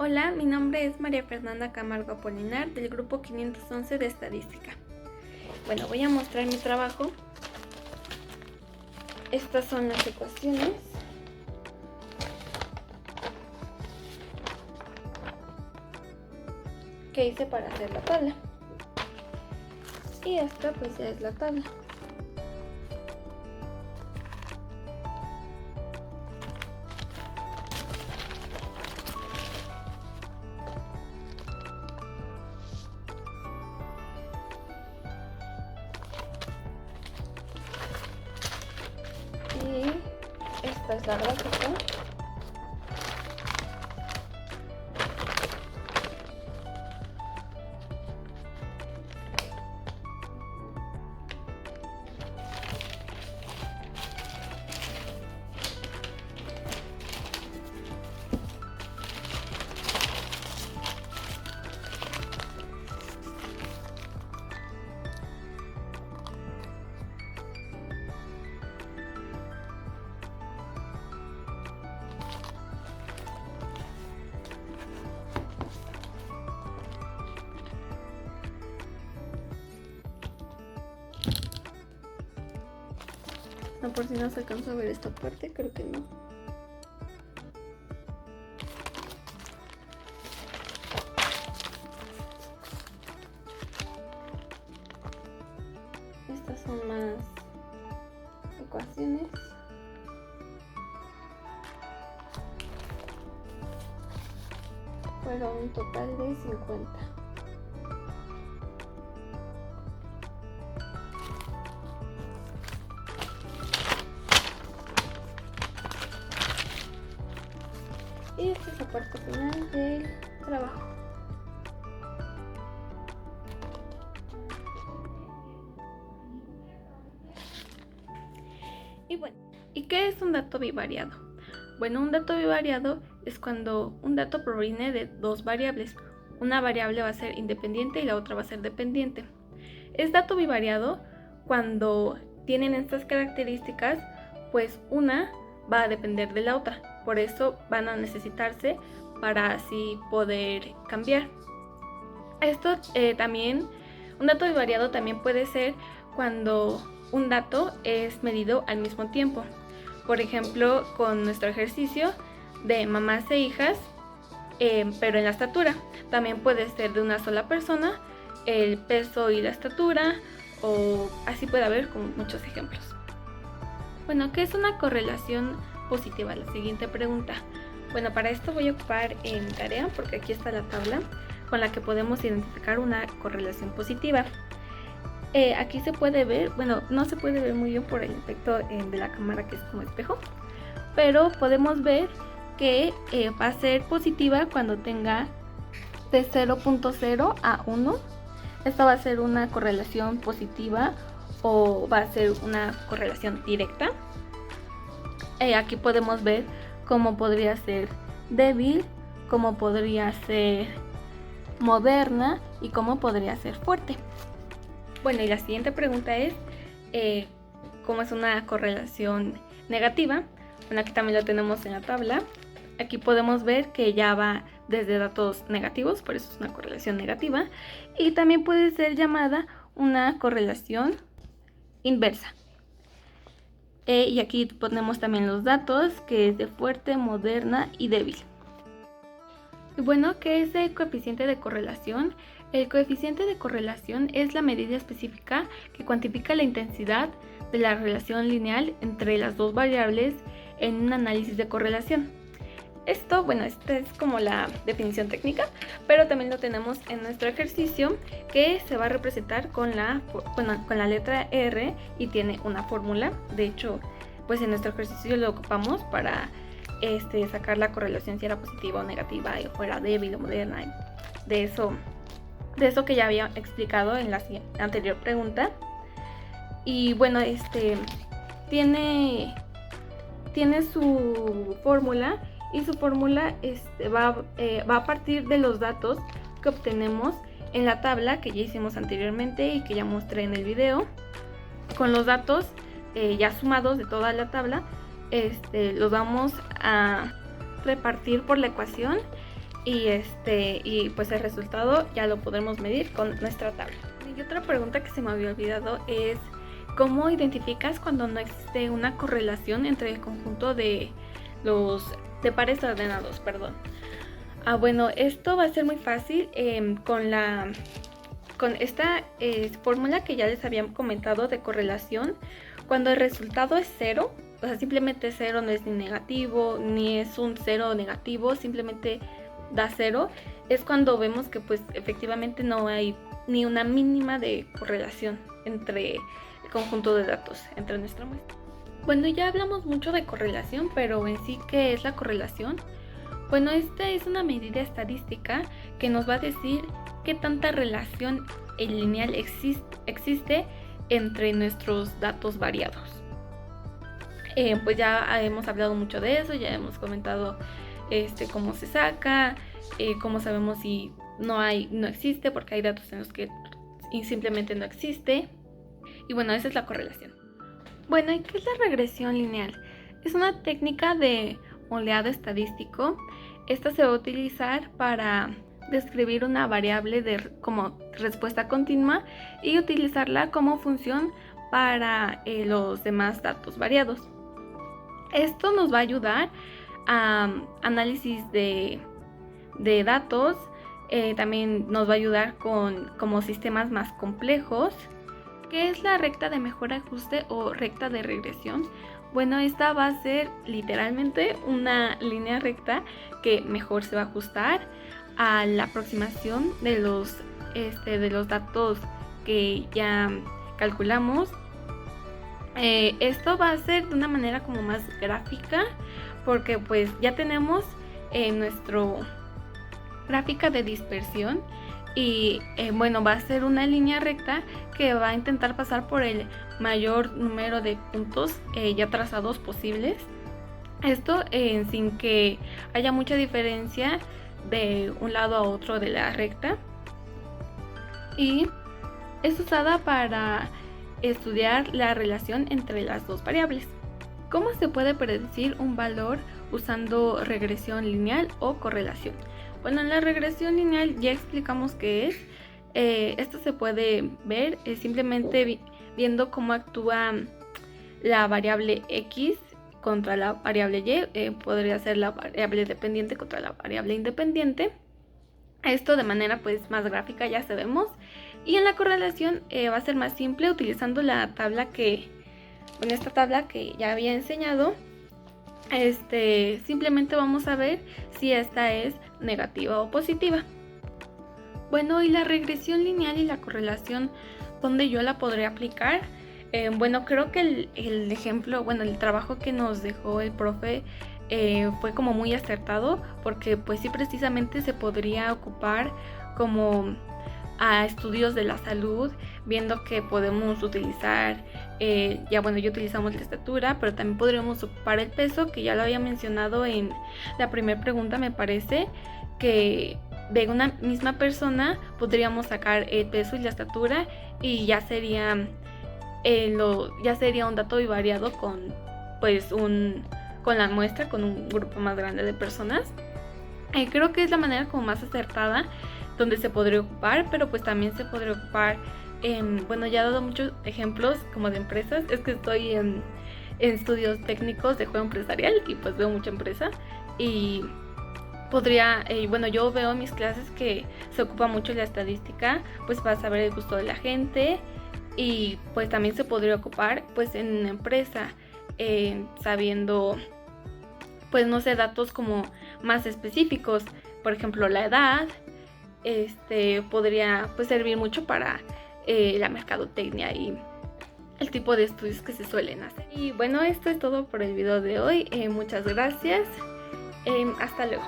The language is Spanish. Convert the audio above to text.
Hola, mi nombre es María Fernanda Camargo Apolinar del grupo 511 de Estadística. Bueno, voy a mostrar mi trabajo. Estas son las ecuaciones. Que hice para hacer la tabla. Y esta pues ya es la tabla. Y esta es la gráfica. No, por si no se alcanza a ver esta parte, creo que no. Estas son más ecuaciones. Fueron un total de 50. Y esta es la parte final del trabajo. Y bueno, ¿y qué es un dato bivariado? Bueno, un dato bivariado es cuando un dato proviene de dos variables. Una variable va a ser independiente y la otra va a ser dependiente. Es dato bivariado cuando tienen estas características, pues una va a depender de la otra. Por eso van a necesitarse para así poder cambiar. Esto también, un dato bivariado también puede ser cuando un dato es medido al mismo tiempo. Por ejemplo, con nuestro ejercicio de mamás e hijas, pero en la estatura. También puede ser de una sola persona, el peso y la estatura, o así puede haber como muchos ejemplos. Bueno, ¿qué es una correlación positiva? La siguiente pregunta. Bueno, para esto voy a ocupar en tarea, porque aquí está la tabla con la que podemos identificar una correlación positiva. Aquí se puede ver, bueno, no se puede ver muy bien por el efecto de la cámara que es como espejo, pero podemos ver que va a ser positiva cuando tenga de 0.0 a 1. Esta va a ser una correlación positiva o va a ser una correlación directa. Aquí podemos ver cómo podría ser débil, cómo podría ser moderna y cómo podría ser fuerte. Bueno, y la siguiente pregunta es ¿cómo es una correlación negativa? Bueno, aquí también lo tenemos en la tabla. Aquí podemos ver que ya va desde datos negativos, por eso es una correlación negativa. Y también puede ser llamada una correlación inversa. Y aquí ponemos también los datos, que es de fuerte, moderna y débil. Y bueno, ¿qué es el coeficiente de correlación? El coeficiente de correlación es la medida específica que cuantifica la intensidad de la relación lineal entre las dos variables en un análisis de correlación. Esto, bueno, esta es como la definición técnica, pero también lo tenemos en nuestro ejercicio, que se va a representar con la letra R y tiene una fórmula. De hecho, pues en nuestro ejercicio lo ocupamos para sacar la correlación si era positiva o negativa, o fuera débil o moderna, de eso que ya había explicado en la anterior pregunta. Y bueno, tiene su fórmula, y su fórmula va a partir de los datos que obtenemos en la tabla que ya hicimos anteriormente y que ya mostré en el video. Con los datos ya sumados de toda la tabla, los vamos a repartir por la ecuación y pues el resultado ya lo podremos medir con nuestra tabla. Y otra pregunta que se me había olvidado es ¿cómo identificas cuando no existe una correlación entre el conjunto de pares ordenados? Bueno, esto va a ser muy fácil con esta fórmula que ya les había comentado de correlación. Cuando el resultado es 0, o sea, simplemente 0, no es ni negativo, ni es un 0 negativo, simplemente da 0, es cuando vemos que pues efectivamente no hay ni una mínima de correlación entre el conjunto de datos, entre nuestra muestra. Bueno, ya hablamos mucho de correlación, pero en sí, ¿qué es la correlación? Bueno, esta es una medida estadística que nos va a decir qué tanta relación lineal existe entre nuestros datos variados. Pues ya hemos hablado mucho de eso, ya hemos comentado cómo se saca, cómo sabemos si no existe, porque hay datos en los que simplemente no existe. Y bueno, esa es la correlación. Bueno, ¿y qué es la regresión lineal? Es una técnica de modelado estadístico. Esta se va a utilizar para describir una variable como respuesta continua y utilizarla como función para los demás datos variados. Esto nos va a ayudar a análisis de datos, también nos va a ayudar con como sistemas más complejos. ¿Qué es la recta de mejor ajuste o recta de regresión? Bueno, esta va a ser literalmente una línea recta que mejor se va a ajustar a la aproximación de los datos que ya calculamos. Esto va a ser de una manera como más gráfica, porque pues ya tenemos nuestro gráfica de dispersión y bueno, va a ser una línea recta que va a intentar pasar por el mayor número de puntos ya trazados posibles. Esto sin que haya mucha diferencia de un lado a otro de la recta, y es usada para estudiar la relación entre las dos variables. ¿Cómo se puede predecir un valor usando regresión lineal o correlación? Bueno, en la regresión lineal ya explicamos qué es. Esto se puede ver simplemente viendo cómo actúa la variable X contra la variable Y. Podría ser la variable dependiente contra la variable independiente. Esto de manera pues más gráfica ya sabemos. Y en la correlación va a ser más simple utilizando esta tabla que ya había enseñado. Simplemente vamos a ver si esta es negativa o positiva. Bueno, y la regresión lineal y la correlación, ¿dónde yo la podré aplicar? Bueno, creo que el ejemplo, bueno, el trabajo que nos dejó el profe fue como muy acertado, porque pues sí, precisamente se podría ocupar como a estudios de la salud, viendo que podemos utilizar, ya utilizamos la estatura, pero también podríamos ocupar el peso, que ya lo había mencionado en la primera pregunta, me parece, que de una misma persona podríamos sacar el peso y la estatura y ya sería un dato bivariado con la muestra, con un grupo más grande de personas. Creo que es la manera como más acertada donde se podría ocupar, pero pues también se podría ocupar ya he dado muchos ejemplos como de empresas. Es que estoy en estudios técnicos de juego empresarial y pues veo mucha empresa, y podría, yo veo en mis clases que se ocupa mucho la estadística pues para saber el gusto de la gente, y pues también se podría ocupar pues en una empresa sabiendo pues no sé, datos como más específicos, por ejemplo la edad. Podría pues servir mucho para la mercadotecnia y el tipo de estudios que se suelen hacer. Y bueno, esto es todo por el video de hoy. Muchas gracias. Hasta luego.